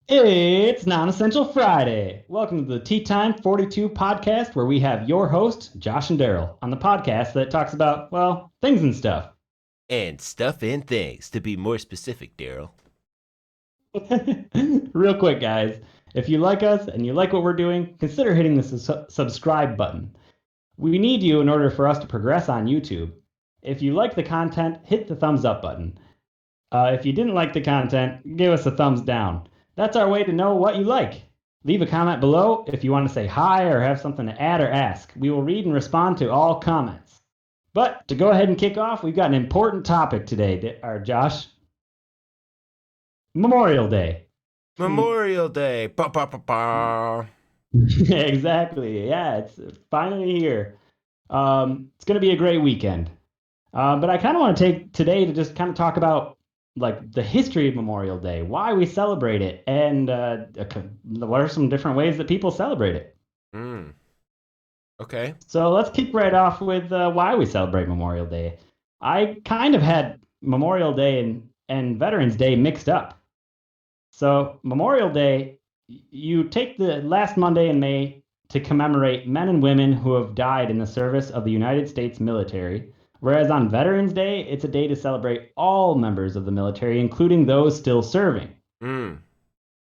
It's Non-Essential Friday. Welcome to the Teetime 42 podcast, where we have your host, Josh and Daryl, on the podcast that talks about, well, things and stuff. And stuff and things, to be more specific, Daryl. Real quick, guys, if you like us and you like what we're doing, consider hitting the subscribe button. We need you in order for us to progress on YouTube. If you like the content, hit the thumbs up button. If you didn't like the content, give us a thumbs down. That's our way to know what you like. Leave a comment below if you want to say hi or have something to add or ask. We will read and respond to all comments. But to go ahead and kick off, we've got an important topic today, Josh. Memorial Day. Memorial Day. Ba, ba, ba, ba. Exactly. Yeah, it's finally here. It's going to be a great weekend. But I kind of want to take today to just kind of talk about like the history of Memorial Day, why we celebrate it, and what are some different ways that people celebrate it. Mm, okay. So let's kick right off with why we celebrate Memorial Day. I kind of had Memorial Day and Veterans Day mixed up. So Memorial Day, you take the last Monday in May to commemorate men and women who have died in the service of the United States military, whereas on Veterans Day, it's a day to celebrate all members of the military, including those still serving. Mm,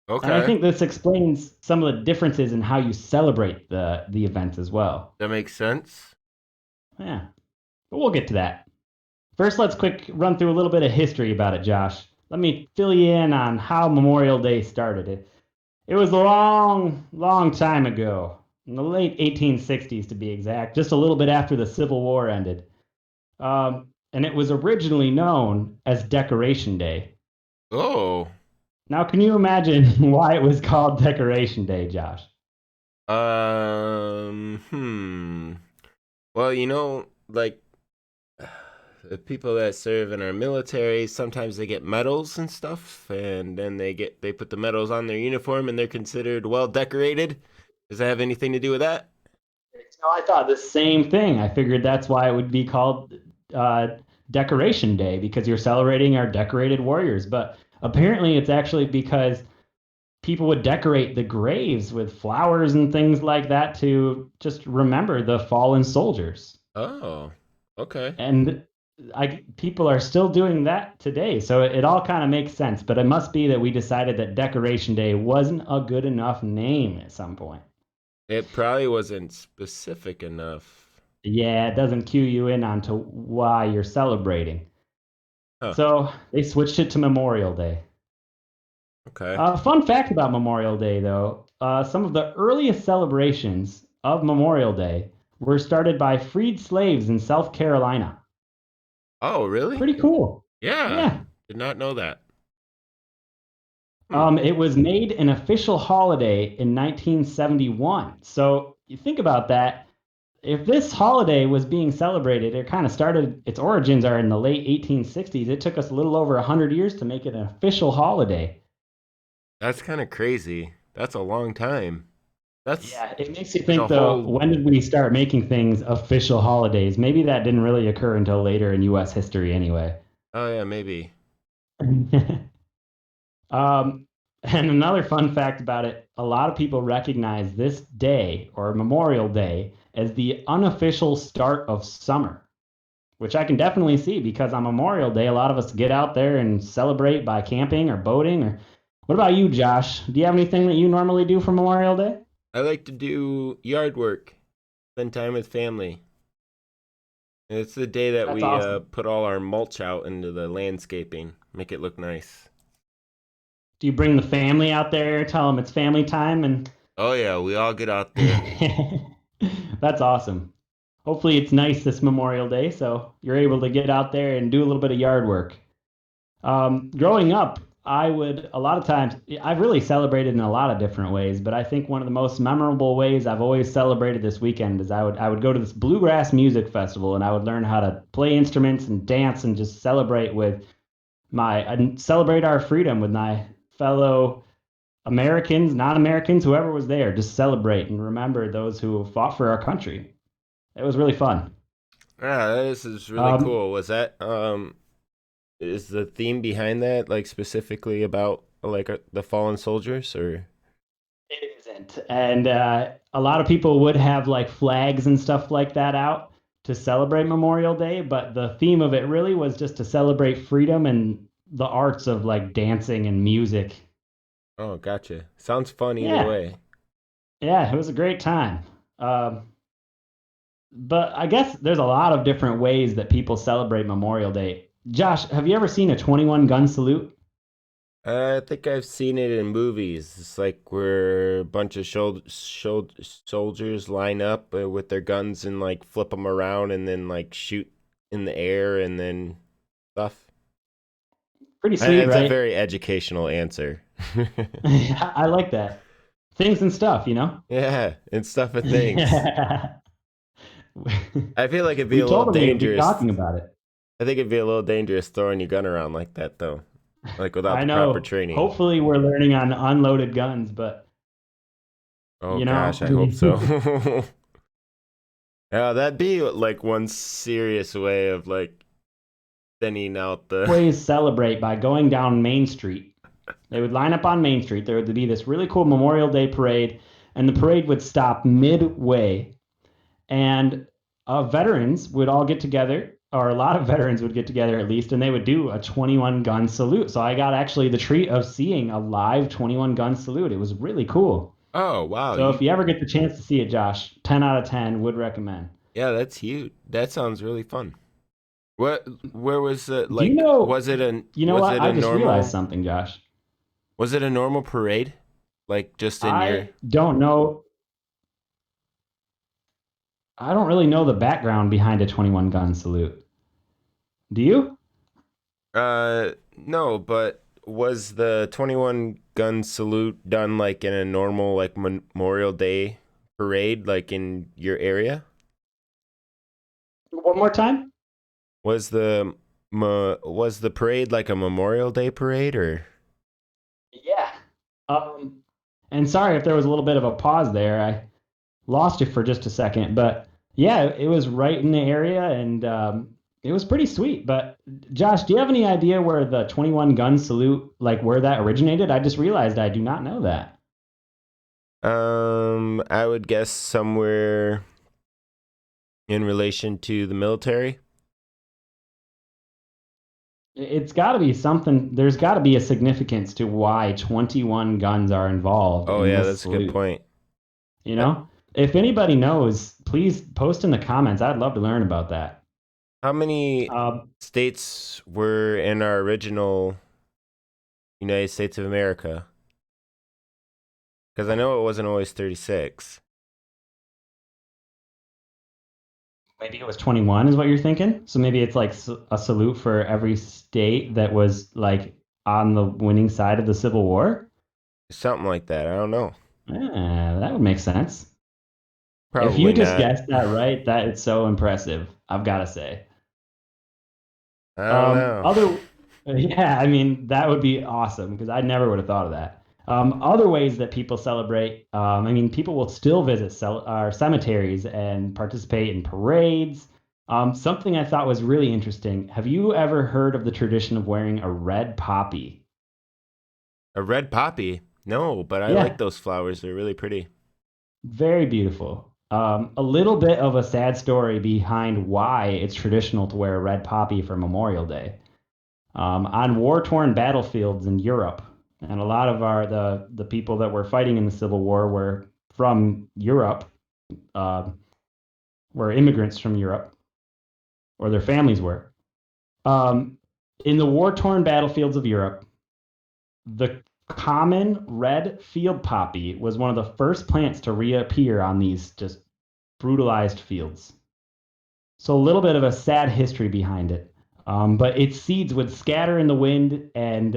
And I okay. think this explains some of the differences in how you celebrate the events as well. That makes sense. Yeah, but we'll get to that. First, let's quick run through a little bit of history about it, Josh. Let me fill you in on how Memorial Day started. It was a long, long time ago, in the late 1860s to be exact, just a little bit after the Civil War ended. And it was originally known as Decoration Day. Oh. Now, can you imagine why it was called Decoration Day, Josh? Hmm. Well, like the people that serve in our military, sometimes they get medals and stuff, and then they put the medals on their uniform and they're considered well decorated. Does that have anything to do with that? No, I thought the same thing. I figured that's why it would be called uh, Decoration Day because you're celebrating our decorated warriors. But apparently, it's actually because people would decorate the graves with flowers and things like that to just remember the fallen soldiers. Oh. Okay. And people are still doing that today. So it all kind of makes sense. But it must be that we decided that Decoration Day wasn't a good enough name at some point. It probably wasn't specific enough. Yeah, it doesn't cue you in onto why you're celebrating. Huh. So they switched it to Memorial Day. Okay. Fun fact about Memorial Day, though, some of the earliest celebrations of Memorial Day were started by freed slaves in South Carolina. Oh, really? Pretty cool. Yeah. Yeah. Did not know that. Hmm. It was made an official holiday in 1971. So you think about that. If this holiday was being celebrated, it kind of started, its origins are in the late 1860s. It took us a little over 100 years to make it an official holiday. That's kind of crazy. That's a long time. That's Yeah, it makes you like a think though, whole. when did we start making things official holidays? Maybe that didn't really occur until later in US history anyway. Oh, yeah, maybe. um, and another fun fact about it, a lot of people recognize this day or Memorial Day as the unofficial start of summer, which I can definitely see because on Memorial Day, a lot of us get out there and celebrate by camping or boating. Or what about you, Josh? Do you have anything that you normally do for Memorial Day? I like to do yard work, spend time with family. And it's the day that That's we awesome. put all our mulch out into the landscaping, make it look nice. Do you bring the family out there, tell them it's family time, and Oh, yeah, we all get out there. that's awesome. Hopefully, it's nice this Memorial Day, so you're able to get out there and do a little bit of yard work. Growing up, I would a lot of times I've really celebrated in a lot of different ways, but I think one of the most memorable ways I've always celebrated this weekend is I would go to this bluegrass music festival and I would learn how to play instruments and dance and just celebrate with my and celebrate our freedom with my fellow Americans, non-Americans, whoever was there. Just celebrate and remember those who fought for our country. It was really fun. Yeah, this is really Um, cool. Was that is the theme behind that like specifically about like the fallen soldiers, or? It isn't. And a lot of people would have like flags and stuff like that out to celebrate Memorial Day, but the theme of it really was just to celebrate freedom and the arts of like dancing and music. Oh, gotcha. Sounds fun either Yeah, way. yeah, it was a great time. Um, but I guess there's a lot of different ways that people celebrate Memorial Day. Josh, have you ever seen a 21 gun salute? I think I've seen it in movies. It's like where a bunch of soldiers line up with their guns and like flip them around and then like shoot in the air and then stuff. Pretty sweet, It's a right? very educational answer. I like that. Things and stuff, you know? Yeah, and stuff and things. Yeah. I feel like it'd be We a little told him we would be dangerous. talking about it. I think it'd be a little dangerous throwing your gun around like that, though. Like without I the proper know. training. Hopefully, we're learning on unloaded guns, but Oh you gosh, know, I hope so. Yeah, that'd be like one serious way of like thinning out the. always celebrate by going down Main Street. They would line up on Main Street. There would be this really cool Memorial Day parade, and the parade would stop midway, and veterans would all get together, or a lot of veterans would get together at least, and they would do a 21 gun salute. So I got actually the treat of seeing a live 21 gun salute. It was really cool. Oh wow, So if you ever get the chance to see it, Josh, 10 out of 10 would recommend. yeah, that's huge. That sounds really fun. What? Where was it? Do you Like, know, you know Was what? it I a just realized normal? something, Josh. Was it a normal parade? Like just in your? I don't know. I don't really know the background behind a 21 gun salute. Do you? No, but was the 21 gun salute done like in a normal like Memorial Day parade, like in your area? One more time? Was was the parade like a Memorial Day parade or? Yeah. Um, and sorry if there was a little bit of a pause there. I lost you for just a second, but yeah, it was right in the area and it was pretty sweet. But Josh, do you have any idea where the 21 gun salute, like where that originated? I just realized I do not know that. I would guess somewhere in relation to the military. It's got to be something, there's got to be a significance to why 21 guns are involved Oh in yeah, this that's a good salute. point. You Uh, know, if anybody knows, please post in the comments. I'd love to learn about that. How many Um, states were in our original United States of America? Because I know it wasn't always 36. maybe it was 21, is what you're thinking. So maybe it's like a salute for every state that was like on the winning side of the Civil War. Something like that. I don't know. That would make sense. If you Probably just not. guessed that right, that is so impressive. I've got to say. I don't know. Other, yeah, I mean, that would be awesome because I never would have thought of that. Other ways that people celebrate, I mean, people will still visit our cemeteries and participate in parades. Something I thought was really interesting. Have you ever heard of the tradition of wearing a red poppy? A red poppy? No, but I like Yeah, those flowers. They're really pretty. very beautiful. A little bit of a sad story behind why it's traditional to wear a red poppy for Memorial Day. On war-torn battlefields in Europe. And a lot of the people that were fighting in the Civil War were from Europe, uh, were immigrants from Europe, or their families were. Um, in the war-torn battlefields of Europe, the common red field poppy was one of the first plants to reappear on these just brutalized fields. So a little bit of a sad history behind it. But its seeds would scatter in the wind and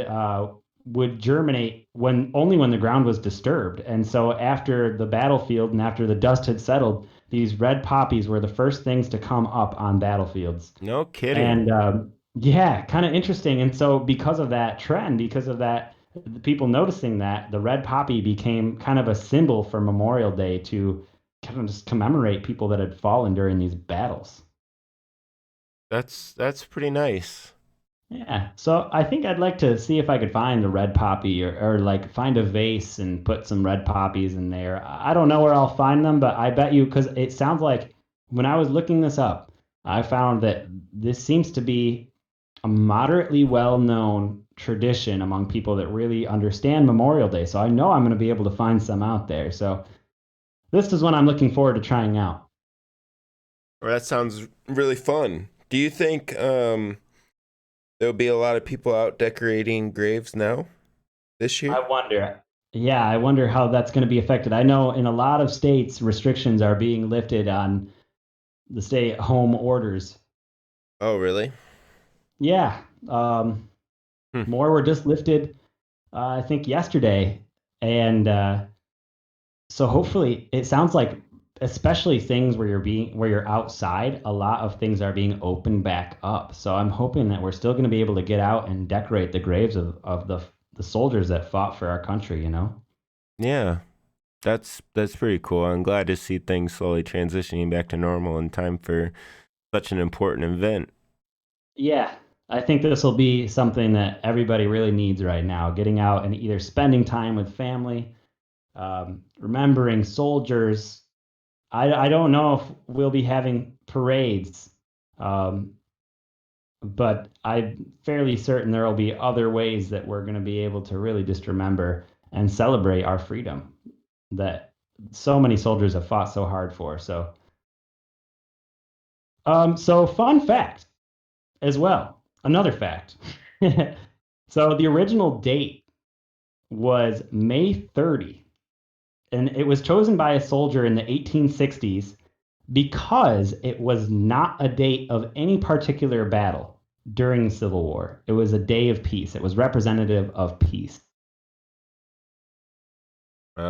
would germinate when only when the ground was disturbed. And so after the battlefield and after the dust had settled, these red poppies were the first things to come up on battlefields. No kidding. And yeah, kind of interesting. And so because of that trend, because of that, the people noticing that, the red poppy became kind of a symbol for Memorial Day to kind of just commemorate people that had fallen during these battles. That's pretty nice. Yeah. So I think I'd like to see if I could find a red poppy or like find a vase and put some red poppies in there. I don't know where I'll find them, but I bet you, because it sounds like when I was looking this up, I found that this seems to be a moderately well-known tradition among people that really understand Memorial Day. So I know I'm going to be able to find some out there. So this is one I'm looking forward to trying out. Well, that sounds really fun. Do you think there'll be a lot of people out decorating graves now this year? I wonder. Yeah, I wonder how that's going to be affected. I know in a lot of states, restrictions are being lifted on the stay-at-home orders. Oh, really? Yeah, um, Hmm. more were just lifted, I think yesterday, and so hopefully, it sounds like, especially things where you're outside, a lot of things are being opened back up. So I'm hoping that we're still going to be able to get out and decorate the graves of the soldiers that fought for our country, you know? Yeah, that's pretty cool. I'm glad to see things slowly transitioning back to normal in time for such an important event. Yeah, I think this will be something that everybody really needs right now, getting out and either spending time with family, remembering soldiers. I don't know if we'll be having parades, um, but I'm fairly certain there will be other ways that we're going to be able to really just remember and celebrate our freedom that so many soldiers have fought so hard for. So fun fact as well, another fact. So the original date was May 30, and it was chosen by a soldier in the 1860s because it was not a date of any particular battle during the Civil War. It was a day of peace. It was representative of peace.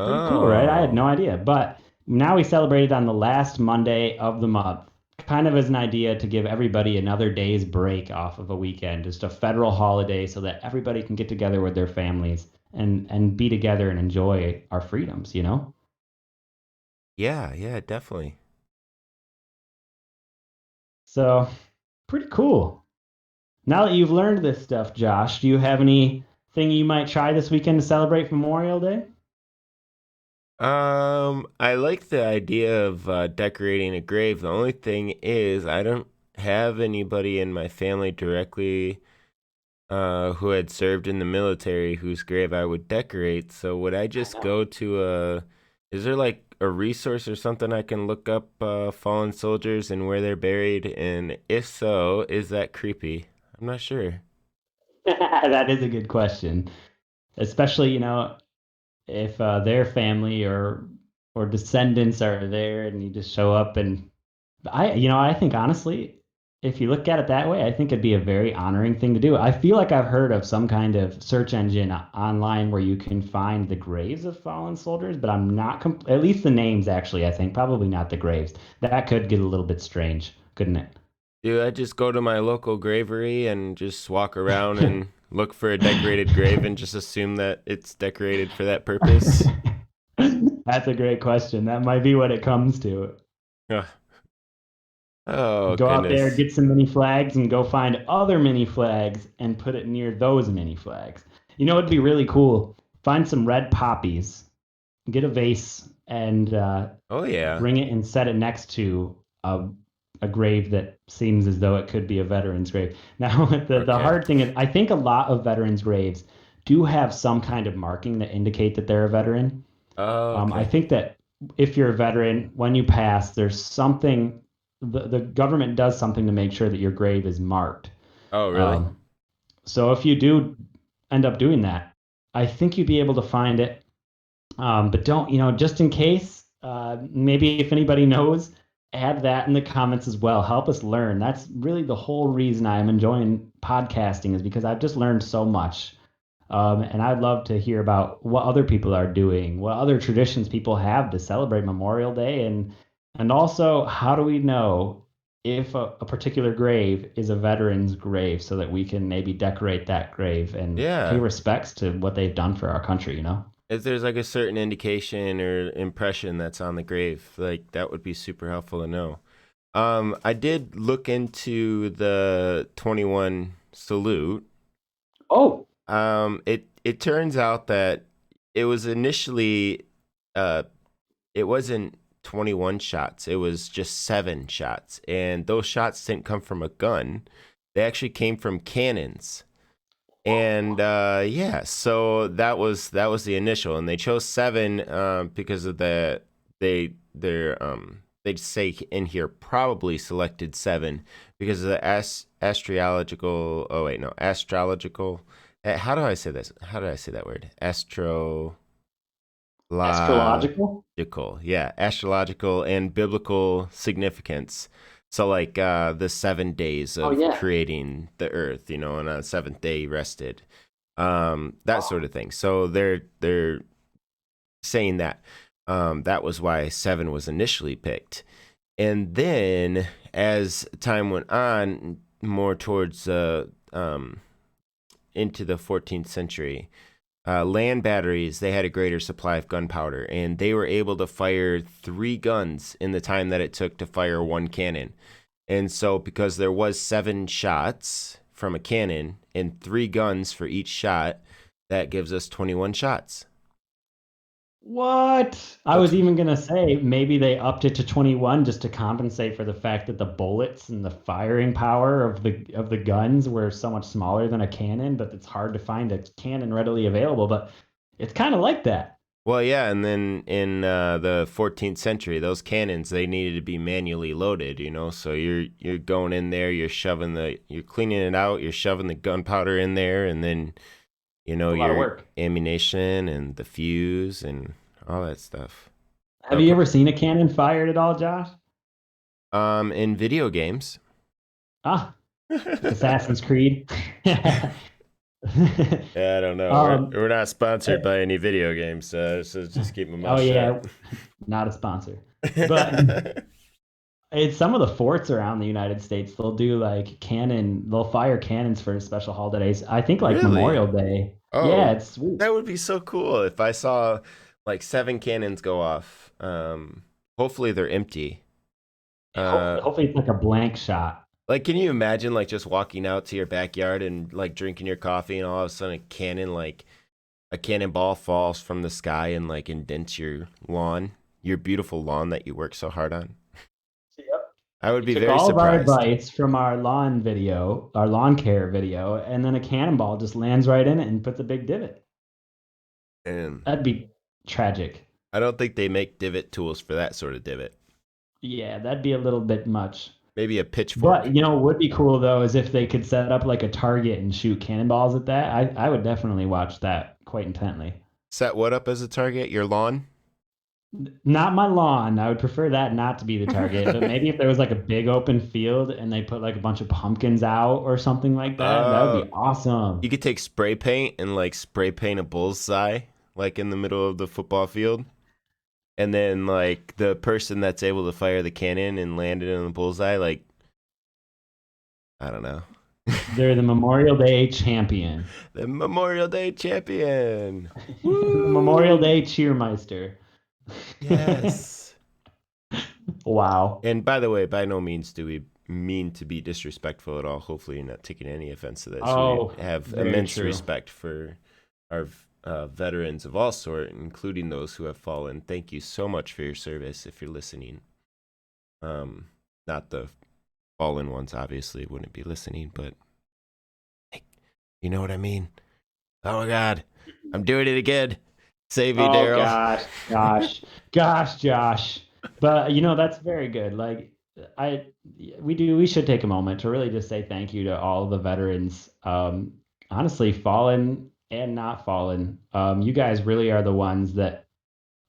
Pretty cool, right? I had no Oh, idea. But now we celebrate it on the last Monday of the month, kind of as an idea to give everybody another day's break off of a weekend, just a federal holiday so that everybody can get together with their families and be together and enjoy our freedoms, you know? yeah, yeah, definitely. So, pretty cool. Now that you've learned this stuff, Josh, do you have anything you might try this weekend to celebrate Memorial Day? I like the idea of decorating a grave. The only thing is, I don't have anybody in my family directly who had served in the military whose grave I would decorate. So would I I just know. go to is there like a resource or something I can look up fallen soldiers and where they're buried? And if so, is that creepy? I'm not sure. That is a good question, especially, if their family or descendants are there and you just show up and I think honestly, if you look at it that way, I think it'd be a very honoring thing to do. I feel like I've heard of some kind of search engine online where you can find the graves of fallen soldiers, but I'm not at least the names actually, I think, probably not the graves. That could get a little bit strange, couldn't Do I just go to my local gravery and just walk around it? and look for a decorated grave and just assume that it's decorated for that purpose? That's a great question. That might be what it comes to. Ugh. Oh, Go out there, goodness. get some mini flags, and go find other mini flags and put it near those mini flags. You know, it'd be really cool. Find some red poppies, get a vase, and Oh, yeah. bring it and set it next to a grave that seems as though it could be a veteran's grave. Now, the Okay. hard thing is, I think a lot of veterans' graves do have some kind of marking that indicate that they're a veteran. Oh, I okay. think that if you're a veteran, when you pass, there's something, the government does something to make sure that your grave is marked. Oh, really? Um, so if you do end up doing that, I think you'd be able to find it. But don't, just in case, maybe if anybody knows, add that in the comments as well. Help us learn. That's really the whole reason I'm enjoying podcasting is because I've just learned so much. And I'd love to hear about what other people are doing, what other traditions people have to celebrate Memorial Day, and also how do we know if a particular grave is a veteran's grave so that we can maybe decorate that grave and pay Yeah. respects to what they've done for our country, you know? If there's like a certain indication or impression that's on the grave, like that would be super helpful to know. I did look into the 21 salute. Oh, It turns out that it was initially, uh, it wasn't 21 shots. It was just 7 shots, and those shots didn't come from a gun. They actually came from cannons. And yeah, so that was the initial, and they chose 7 because of they say in here probably selected 7 because of the astrological. Oh wait, no, astrological. How do I say this? How do I say that word? astrological. Yeah, astrological and biblical significance. So like the 7 days Oh of yeah. creating the earth, and on the seventh day rested, that sort of thing. So they're saying that that was why 7 was initially picked, and then as time went on, more towards into the 14th century, land batteries, they had a greater supply of gunpowder, and they were able to fire 3 guns in the time that it took to fire 1 cannon. And so, because there was 7 shots from a cannon and 3 guns for each shot, that gives us 21 shots. What? I That's was even gonna say maybe they upped it to 21 just to compensate for the fact that the bullets and the firing power of the guns were so much smaller than a cannon, but it's hard to find a cannon readily available, but it's kind of like that. well, yeah, and then in the 14th century, those cannons they needed to be manually loaded. So you're going in there, you're cleaning it out, you're shoving the gunpowder in there, and then It's a lot of your work. ammunition and the fuse and all that stuff. Have you ever seen a cannon fired at all, Josh? In video games. Ah, like Assassin's Creed. Yeah, I don't know. We're Um, we're not sponsored eh, by any video games, so just keep my oh mouth yeah, shut. not a sponsor. But it's some of the forts around the United States. They'll do like they'll fire cannons for special holidays. I think like Really? Memorial Day. Yeah, Oh, it's sweet. that would be so cool if I saw like 7 cannons go off. Hopefully they're empty. Uh, Hopefully it's like a blank shot. like, can you imagine like just walking out to your backyard and like drinking your coffee, and all of a sudden a cannonball falls from the sky and like indents your lawn, your beautiful lawn that you work so hard on? Yep. I would We be took very all of our surprised. advice from our lawn video, our lawn care video, and then a cannonball just lands right in it and puts a big divot. And That'd be tragic. I don't think they make divot tools for that sort of divot. Yeah, that'd be a little bit much. Maybe a But pitchfork. what would be cool though is if they could set up like a target and shoot cannonballs at that. I would definitely watch that quite intently. Set what up as a target? Your lawn? Not my lawn. I would prefer that not to be the target, but maybe if there was like a big open field and they put like a bunch of pumpkins out or something like that, that would Uh, be awesome. you could take spray paint and like spray paint a bullseye like in the middle of the football field. And then like the person that's able to fire the cannon and land it in the bullseye, like I don't know. They're the Memorial Day champion. The Memorial Day champion. The Memorial Woo! Day cheermeister. Yes. Wow. And by the way, by no means do we mean to be disrespectful at all. Hopefully, you're not taking any offense to this. We Oh, have very immense true. respect for our veterans of all sort, including those who have fallen. Thank you so much for your service. If you're listening, um, not the fallen ones, obviously, wouldn't be listening, but hey, you know what I mean. Oh my God, I'm doing it again. Save me, Oh Daryl. gosh. But that's very good. Like I we should take a moment to really just say thank you to all the veterans. Honestly, fallen and not fallen. You guys really are the ones that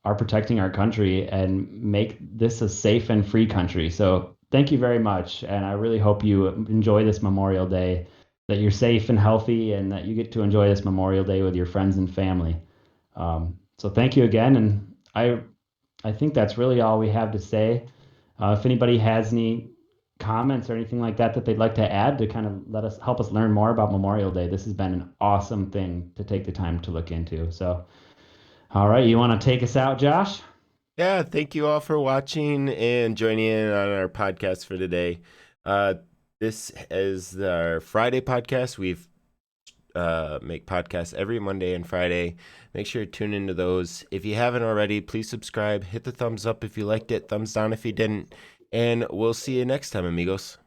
are protecting our country and make this a safe and free country. So thank you very much. And I really hope you enjoy this Memorial Day, that you're safe and healthy, and that you get to enjoy this Memorial Day with your friends and family. So thank you again, and I think that's really all we have to say. If anybody has any comments or anything like that that they'd like to add to kind of help us learn more about Memorial Day, this has been an awesome thing to take the time to look into. So, all right, you want to take us out, Josh? Yeah, thank you all for watching and joining in on our podcast for today. Uh, This is our Friday podcast. We've make podcasts every Monday and Friday. Make sure to tune into those. If you haven't already, please subscribe. Hit the thumbs up if you liked it. Thumbs down if you didn't. And we'll see you next time, amigos.